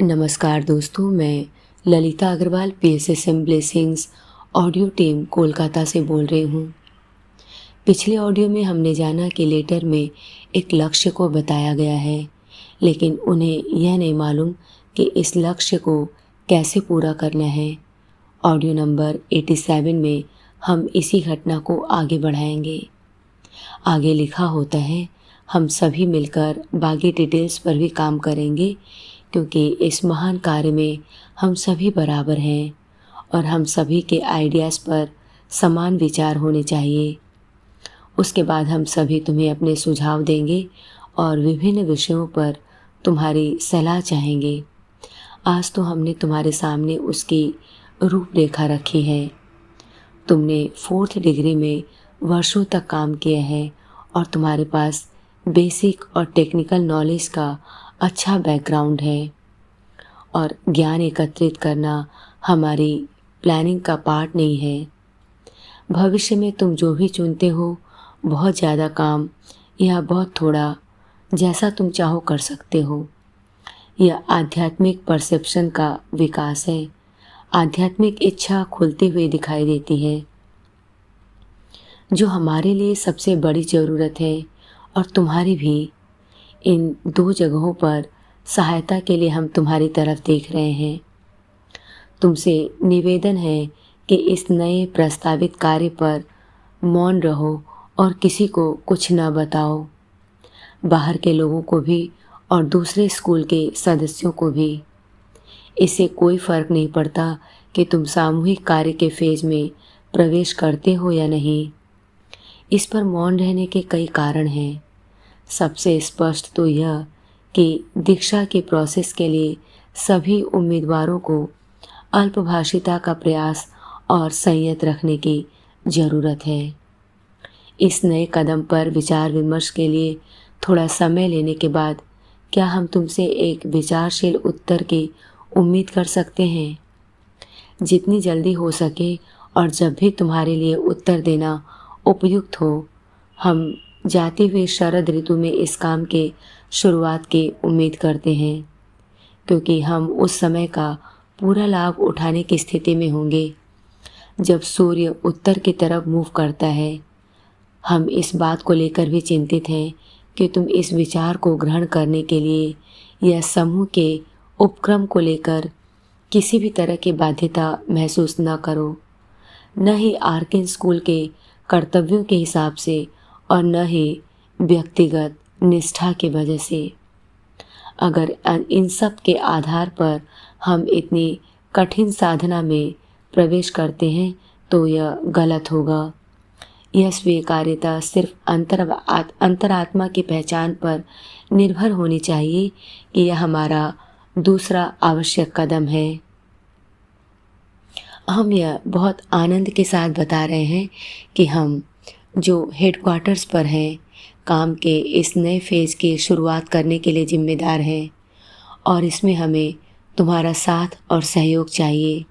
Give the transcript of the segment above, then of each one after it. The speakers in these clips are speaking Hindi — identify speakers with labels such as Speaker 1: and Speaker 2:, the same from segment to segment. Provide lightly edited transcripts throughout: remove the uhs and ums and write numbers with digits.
Speaker 1: नमस्कार दोस्तों, मैं Lalita Agarwal PSSM blessings audio team Kolkata से बोल रही हूँ। पिछले ऑडियो में हमने जाना कि लेटर में एक लक्ष्य को बताया गया है, लेकिन उन्हें यह नहीं मालूम कि इस लक्ष्य को कैसे पूरा करना है। ऑडियो नंबर 87 में हम इसी घटना को आगे बढ़ाएंगे। आगे लिखा होता है, हम सभी मिलकर बाकी डिटेल्स पर भी काम करेंगे, क्योंकि इस महान कार्य में हम सभी बराबर हैं और हम सभी के आइडियाज़ पर समान विचार होने चाहिए। उसके बाद हम सभी तुम्हें अपने सुझाव देंगे और विभिन्न विषयों पर तुम्हारी सलाह चाहेंगे। आज तो हमने तुम्हारे सामने उसकी रूपरेखा रखी है। तुमने 4th डिग्री में वर्षों तक काम किया है और तुम्हारे पास बेसिक और टेक्निकल नॉलेज का अच्छा बैकग्राउंड है और ज्ञान एकत्रित करना हमारी प्लानिंग का पार्ट नहीं है। भविष्य में तुम जो भी चुनते हो, बहुत ज़्यादा काम या बहुत थोड़ा, जैसा तुम चाहो कर सकते हो। यह आध्यात्मिक परसेप्शन का विकास है। आध्यात्मिक इच्छा खुलती हुई दिखाई देती है, जो हमारे लिए सबसे बड़ी ज़रूरत है और तुम्हारी भी। इन 2 जगहों पर सहायता के लिए हम तुम्हारी तरफ देख रहे हैं। तुमसे निवेदन है कि इस नए प्रस्तावित कार्य पर मौन रहो और किसी को कुछ न बताओ, बाहर के लोगों को भी और दूसरे स्कूल के सदस्यों को भी। इससे कोई फ़र्क नहीं पड़ता कि तुम सामूहिक कार्य के फेज में प्रवेश करते हो या नहीं। इस पर मौन रहने के कई कारण हैं। सबसे स्पष्ट तो यह कि दीक्षा के प्रोसेस के लिए सभी उम्मीदवारों को अल्पभाषिता का प्रयास और संयत रखने की ज़रूरत है। इस नए कदम पर विचार विमर्श के लिए थोड़ा समय लेने के बाद क्या हम तुमसे एक विचारशील उत्तर की उम्मीद कर सकते हैं? जितनी जल्दी हो सके और जब भी तुम्हारे लिए उत्तर देना उपयुक्त हो, हम जाते हुए शरद ऋतु में इस काम के शुरुआत की उम्मीद करते हैं, क्योंकि हम उस समय का पूरा लाभ उठाने की स्थिति में होंगे जब सूर्य उत्तर की तरफ मूव करता है। हम इस बात को लेकर भी चिंतित हैं कि तुम इस विचार को ग्रहण करने के लिए या समूह के उपक्रम को लेकर किसी भी तरह की बाध्यता महसूस न करो, न ही आर्किन स्कूल के कर्तव्यों के हिसाब से और न ही व्यक्तिगत निष्ठा की वजह से। अगर इन सब के आधार पर हम इतनी कठिन साधना में प्रवेश करते हैं तो यह गलत होगा। यह स्वीकार्यता सिर्फ अंतरात्मा की पहचान पर निर्भर होनी चाहिए कि यह हमारा दूसरा आवश्यक कदम है। हम यह बहुत आनंद के साथ बता रहे हैं कि हम जो हेडक्वार्टर्स पर हैं, काम के इस नए फेज़ की शुरुआत करने के लिए जिम्मेदार हैं और इसमें हमें तुम्हारा साथ और सहयोग चाहिए।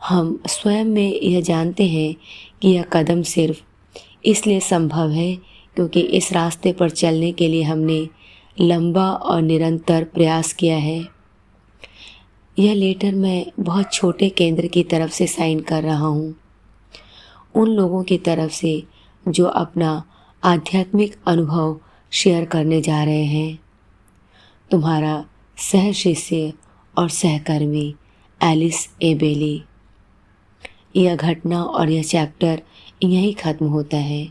Speaker 1: हम स्वयं में यह जानते हैं कि यह कदम सिर्फ इसलिए संभव है क्योंकि इस रास्ते पर चलने के लिए हमने लंबा और निरंतर प्रयास किया है। यह लेटर मैं बहुत छोटे केंद्र की तरफ से साइन कर रहा हूँ, उन लोगों की तरफ से जो अपना आध्यात्मिक अनुभव शेयर करने जा रहे हैं। तुम्हारा सह शिष्य और सहकर्मी एलिस ए बेली। यह घटना और यह चैप्टर यहीं ख़त्म होता है।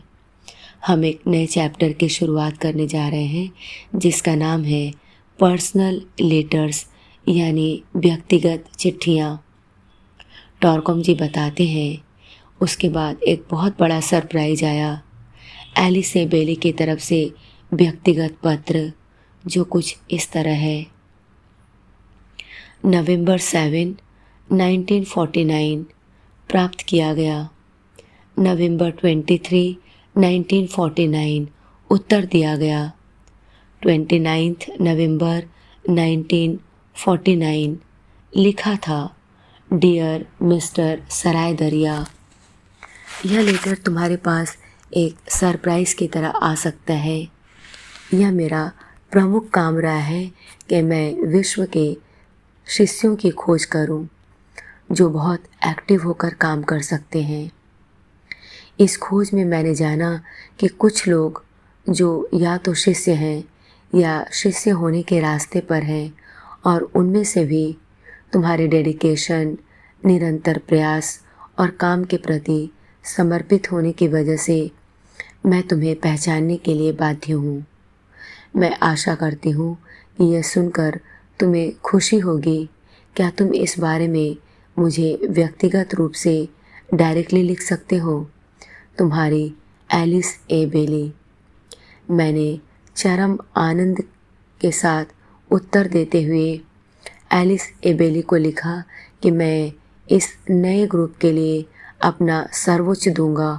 Speaker 1: हम एक नए चैप्टर की शुरुआत करने जा रहे हैं जिसका नाम है पर्सनल लेटर्स, यानी व्यक्तिगत चिट्ठियाँ। टॉरकॉम जी बताते हैं, उसके बाद एक बहुत बड़ा सरप्राइज आया। एलिस ए बेली की तरफ से व्यक्तिगत पत्र, जो कुछ इस तरह है। नवंबर 7, 1949 प्राप्त किया गया। नवंबर 23, 1949 उत्तर दिया गया। 29 नवंबर 1949 लिखा था, डियर मिस्टर सराय दरिया। यह लेटर तुम्हारे पास एक सरप्राइज़ की तरह आ सकता है। यह मेरा प्रमुख काम रहा है कि मैं विश्व के शिष्यों की खोज करूं जो बहुत एक्टिव होकर काम कर सकते हैं। इस खोज में मैंने जाना कि कुछ लोग जो या तो शिष्य हैं या शिष्य होने के रास्ते पर हैं, और उनमें से भी तुम्हारे डेडिकेशन, निरंतर प्रयास और काम के प्रति समर्पित होने की वजह से मैं तुम्हें पहचानने के लिए बाध्य हूँ। मैं आशा करती हूँ कि यह सुनकर तुम्हें खुशी होगी। क्या तुम इस बारे में मुझे व्यक्तिगत रूप से डायरेक्टली लिख सकते हो? तुम्हारी एलिस ए बेली। मैंने चरम आनंद के साथ उत्तर देते हुए एलिस ए बेली को लिखा कि मैं इस नए ग्रुप के लिए अपना सर्वोच्च दूंगा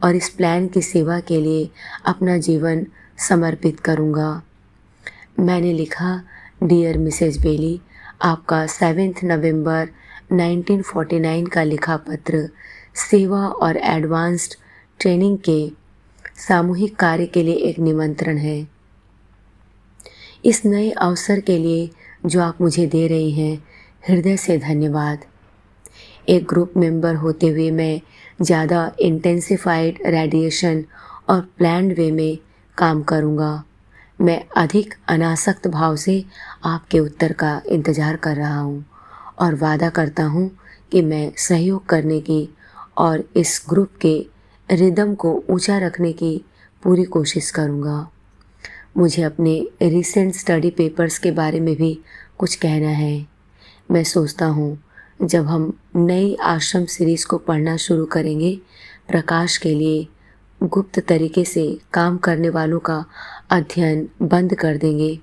Speaker 1: और इस प्लान की सेवा के लिए अपना जीवन समर्पित करूंगा। मैंने लिखा, डियर मिसेज बेली, आपका 7 नवंबर 1949 का लिखा पत्र सेवा और एडवांस्ड ट्रेनिंग के सामूहिक कार्य के लिए एक निमंत्रण है। इस नए अवसर के लिए जो आप मुझे दे रही हैं, हृदय से धन्यवाद। एक ग्रुप मेंबर होते हुए मैं ज़्यादा इंटेंसिफाइड रेडिएशन और प्लान्ड वे में काम करूँगा। मैं अधिक अनासक्त भाव से आपके उत्तर का इंतज़ार कर रहा हूँ और वादा करता हूँ कि मैं सहयोग करने की और इस ग्रुप के रिदम को ऊंचा रखने की पूरी कोशिश करूँगा। मुझे अपने रिसेंट स्टडी पेपर्स के बारे में भी कुछ कहना है। मैं सोचता हूँ जब हम नई आश्रम सीरीज़ को पढ़ना शुरू करेंगे, प्रकाश के लिए गुप्त तरीके से काम करने वालों का अध्ययन बंद कर देंगे।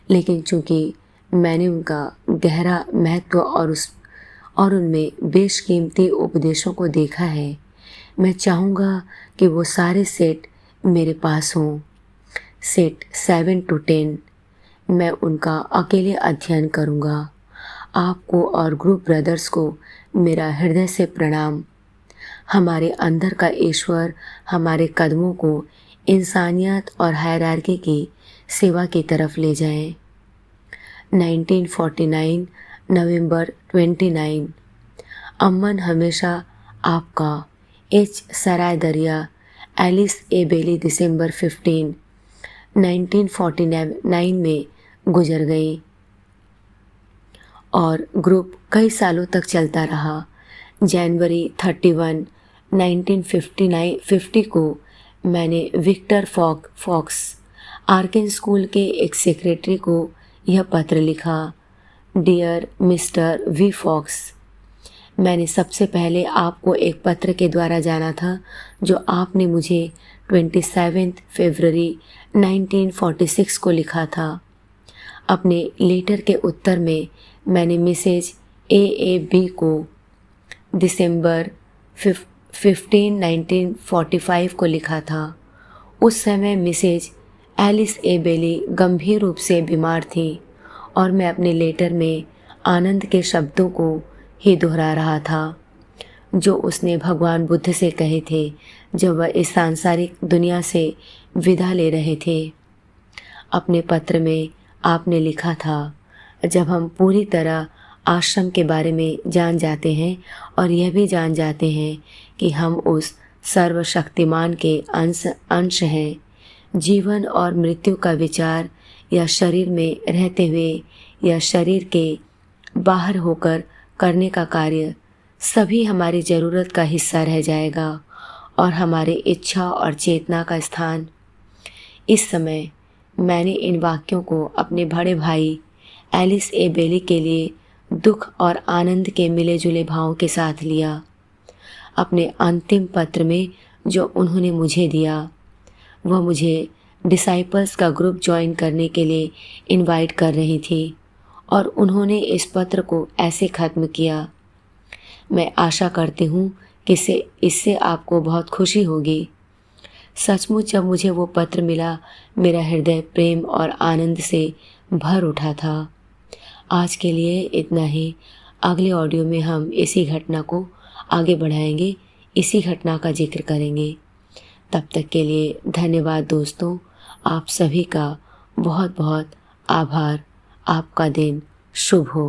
Speaker 1: लेकिन चूँकि मैंने उनका गहरा महत्व और उनमें बेशकीमती उपदेशों को देखा है, मैं चाहूँगा कि वो सारे सेट मेरे पास हों। सेट 7 to 10 मैं उनका अकेले अध्ययन करूँगा। आपको और ग्रुप ब्रदर्स को मेरा हृदय से प्रणाम। हमारे अंदर का ईश्वर हमारे कदमों को इंसानियत और हायरार्की की सेवा की तरफ ले जाएं। 1949 नवंबर 29। अमन हमेशा आपका। एच सराय दरिया, एलिस ए बेली, दिसंबर 15, 1949 में गुजर गई और ग्रुप कई सालों तक चलता रहा। जनवरी 31, 1950 को मैंने विक्टर फॉक्स आर्किन स्कूल के एक सेक्रेटरी को यह पत्र लिखा। डियर मिस्टर वी फॉक्स, मैंने सबसे पहले आपको एक पत्र के द्वारा जाना था जो आपने मुझे 27 फरवरी 1946 को लिखा था। अपने लेटर के उत्तर में मैंने मिसेज ए बी को दिसंबर 15, 1945 को लिखा था। उस समय मिसेज एलिस ए बेली गंभीर रूप से बीमार थी और मैं अपने लेटर में आनंद के शब्दों को ही दोहरा रहा था जो उसने भगवान बुद्ध से कहे थे जब वह इस सांसारिक दुनिया से विदा ले रहे थे। अपने पत्र में आपने लिखा था, जब हम पूरी तरह आश्रम के बारे में जान जाते हैं और यह भी जान जाते हैं कि हम उस सर्वशक्तिमान के अंश हैं, जीवन और मृत्यु का विचार या शरीर में रहते हुए या शरीर के बाहर होकर करने का कार्य सभी हमारी ज़रूरत का हिस्सा रह जाएगा और हमारे इच्छा और चेतना का स्थान। इस समय मैंने इन वाक्यों को अपने बड़े भाई एलिस ए बेली के लिए दुख और आनंद के मिले जुले भावों के साथ लिया। अपने अंतिम पत्र में जो उन्होंने मुझे दिया, वह मुझे डिसाइपल्स का ग्रुप ज्वाइन करने के लिए इनवाइट कर रही थी और उन्होंने इस पत्र को ऐसे ख़त्म किया। मैं आशा करती हूँ कि इससे आपको बहुत खुशी होगी। सचमुच जब मुझे वो पत्र मिला, मेरा हृदय प्रेम और आनंद से भर उठा था। आज के लिए इतना ही। अगले ऑडियो में हम इसी घटना को आगे बढ़ाएंगे, इसी घटना का जिक्र करेंगे। तब तक के लिए धन्यवाद दोस्तों। आप सभी का बहुत बहुत आभार। आपका दिन शुभ हो।